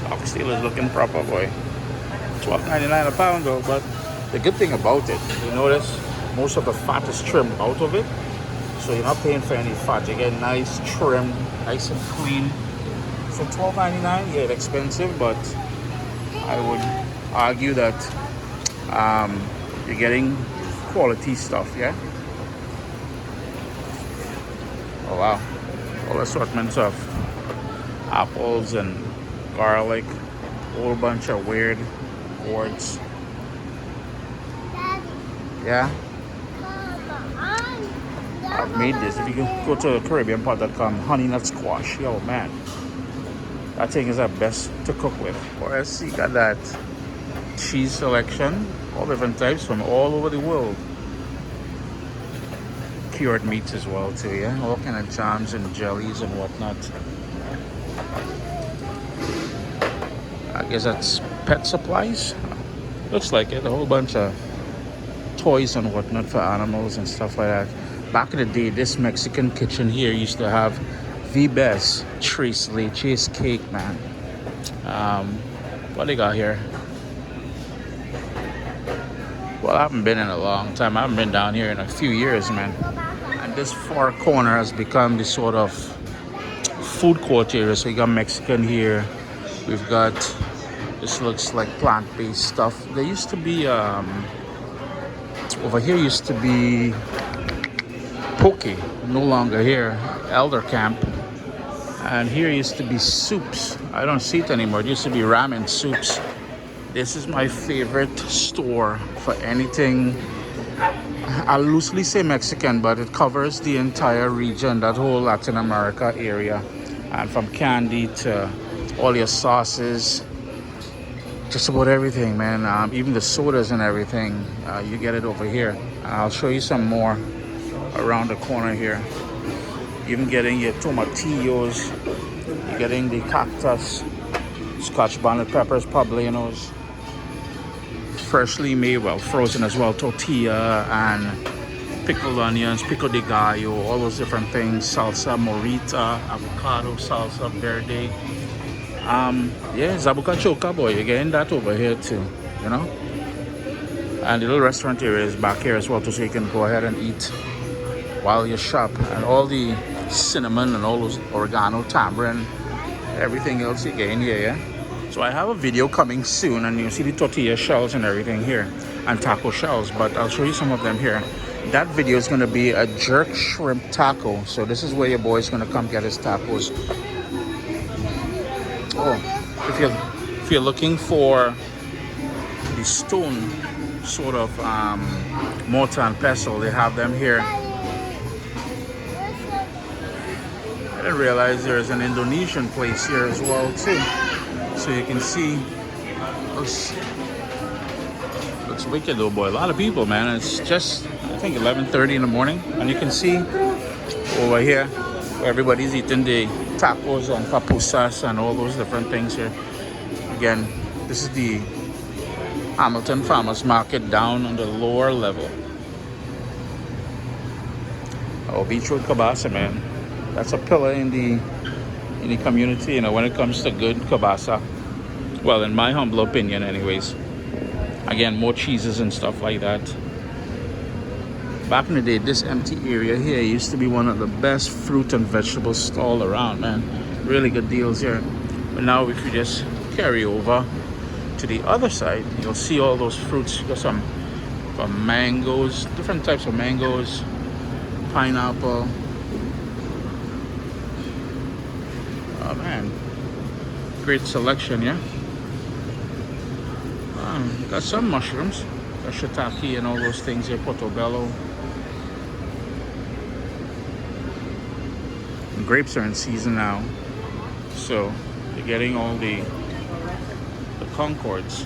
Oxtail is looking proper, boy. $12.99 a pound though, but the good thing about it, you notice most of the fat is trimmed out of it. So you're not paying for any fat. You get nice trim, nice and clean. So $12.99, yeah, it's expensive, but I would argue that you're getting quality stuff, yeah? Oh wow, all assortments of apples and garlic, a whole bunch of weird gourds. Yeah, I've made this. If you go to CaribbeanPot.com, honey nut squash. Yo, man, that thing is the best to cook with. Or else you got that cheese selection, all different types from all over the world. Cured meats as well too, yeah? All kind of jams and jellies and whatnot. I guess that's pet supplies. Looks like it. A whole bunch of toys and whatnot for animals and stuff like that. Back in the day, this Mexican kitchen here used to have the best tres leches cake, man. What they got here? Well, I haven't been in a long time. I haven't been down here in a few years, man. And this far corner has become the sort of food court area. So you got Mexican here. We've got, this looks like plant-based stuff. There used to be, over here used to be poke, no longer here, Elder Camp. And here used to be soups. I don't see it anymore. It used to be ramen soups. This is my favorite store for anything. I loosely say Mexican, but it covers the entire region, that whole Latin America area. And from candy to all your sauces, just about everything, man. Even the sodas and everything, you get it over here. And I'll show you some more around the corner here. Even getting your tomatillos, you're getting the cactus, Scotch bonnet peppers, poblanos, freshly made, well, frozen as well, tortilla and pickled onions, pico de gallo, all those different things, salsa morita, avocado, salsa verde. Yeah, zabuca choca, boy, you're getting that over here too, you know. And the little restaurant area is back here as well too, so you can go ahead and eat while you shop. And all the cinnamon and all those oregano, tamarind, everything else you're getting here, yeah. So I have a video coming soon, and you'll see the tortilla shells and everything here, and taco shells, but I'll show you some of them here. That video is going to be a jerk shrimp taco. So this is where your boy's going to come get his tacos. Oh, if you're looking for the stone sort of mortar and pestle, they have them here. I didn't realize there's an Indonesian place here as well too. So you can see, looks wicked though, boy. A lot of people, man. It's just, I think 11:30 in the morning, and you can see over here where everybody's eating the tacos and papusas and all those different things here. Again, this is the Hamilton Farmers Market down on the lower level. Oh, Beachwood Cabasa, man. That's a pillar in the community, you know, when it comes to good cabasa. Well, in my humble opinion, anyways. Again, more cheeses and stuff like that. Back in the day, this empty area here used to be one of the best fruit and vegetable stalls around, man. Really good deals here. But now if you just carry over to the other side, you'll see all those fruits. You got some mangoes, different types of mangoes, pineapple. Oh man, great selection, yeah. Got some mushrooms, got shiitake and all those things here, portobello. And grapes are in season now, so you're getting all the Concords.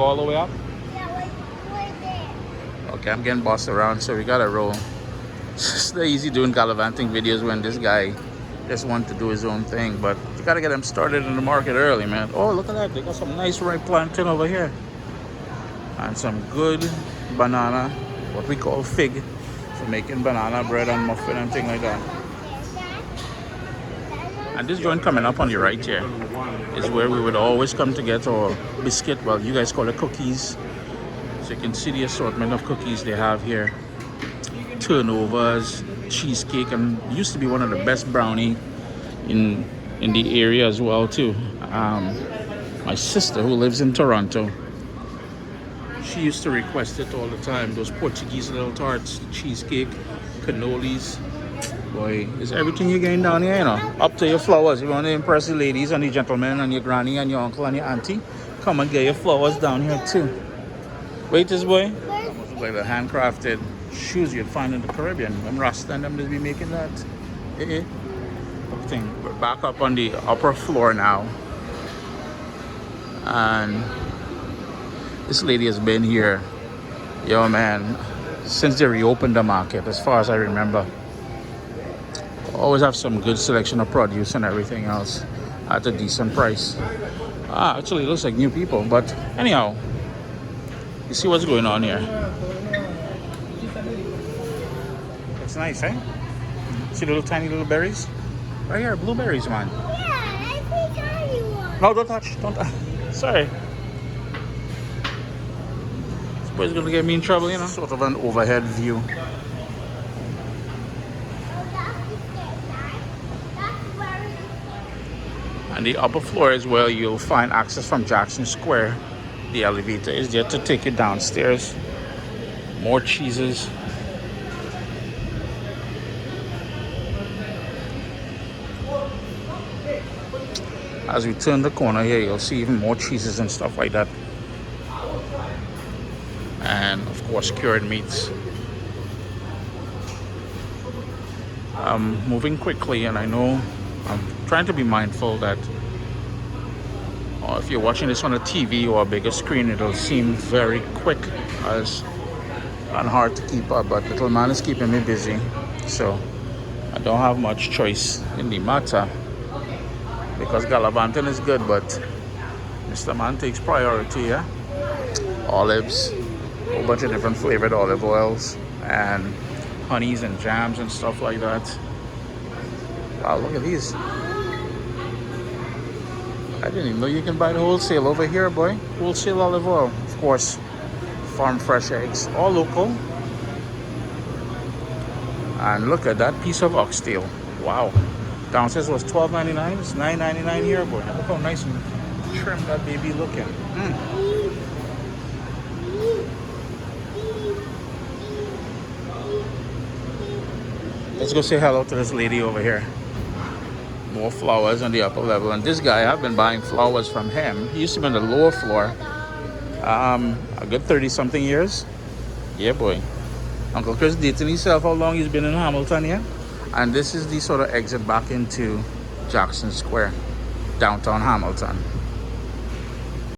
go all the way up? Yeah, right there. Okay, I'm getting bossed around, so we gotta roll. It's not easy doing gallivanting videos when this guy just wants to do his own thing, but you gotta get him started in the market early, man. Oh, look at that. They got some nice ripe plantain over here. And some good banana, what we call fig, for making banana bread and muffin and thing like that. And this joint coming up on the right here is where we would always come to get our biscuit. Well, you guys call it cookies. So you can see the assortment of cookies they have here. Turnovers, cheesecake, and used to be one of the best brownie in the area as well too. My sister, who lives in Toronto, she used to request it all the time. Those Portuguese little tarts, cheesecake, cannolis. Boy, it's everything you're getting down here, you know. Up to your flowers. If you want to impress the ladies and the gentlemen and your granny and your uncle and your auntie, come and get your flowers down here too. Wait, this boy. Almost look like the handcrafted shoes you'd find in the Caribbean. When Rasta and them just be making that. Thing. We're back up on the upper floor now. And this lady has been here, yo man, since they reopened the market, as far as I remember. Always have some good selection of produce and everything else at a decent price. Actually, it looks like new people, but anyhow, you see what's going on here. It's nice, eh? See the little tiny little berries? Right here, blueberries, man. Yeah, I think I want. No, don't touch. Don't. Sorry. This boy's gonna get me in trouble, you know. Sort of an overhead view. And the upper floor is where you'll find access from Jackson Square. The elevator is there to take you downstairs. More cheeses. As we turn the corner here, you'll see even more cheeses and stuff like that. And of course, cured meats. I'm moving quickly, and I know I'm trying to be mindful that if you're watching this on a TV or a bigger screen, it'll seem very quick and hard to keep up, but little man is keeping me busy, so I don't have much choice in the matter, because gallivanting is good, but Mr. Man takes priority. Yeah, olives, a whole bunch of different flavored olive oils and honeys and jams and stuff like that. Wow, look at these. I didn't even know you can buy the wholesale over here, boy. Wholesale olive oil. Of course, farm fresh eggs, all local. And look at that piece of oxtail. Wow. Downstairs was $12.99. It's $9.99 here, boy. Look how nice and trim that baby looking. Let's go say hello to this lady over here. More flowers on the upper level. And this guy, I've been buying flowers from him. He used to be on the lower floor. A good 30-something years. Yeah, boy. Uncle Chris dating himself how long he's been in Hamilton, yeah? And this is the sort of exit back into Jackson Square, downtown Hamilton.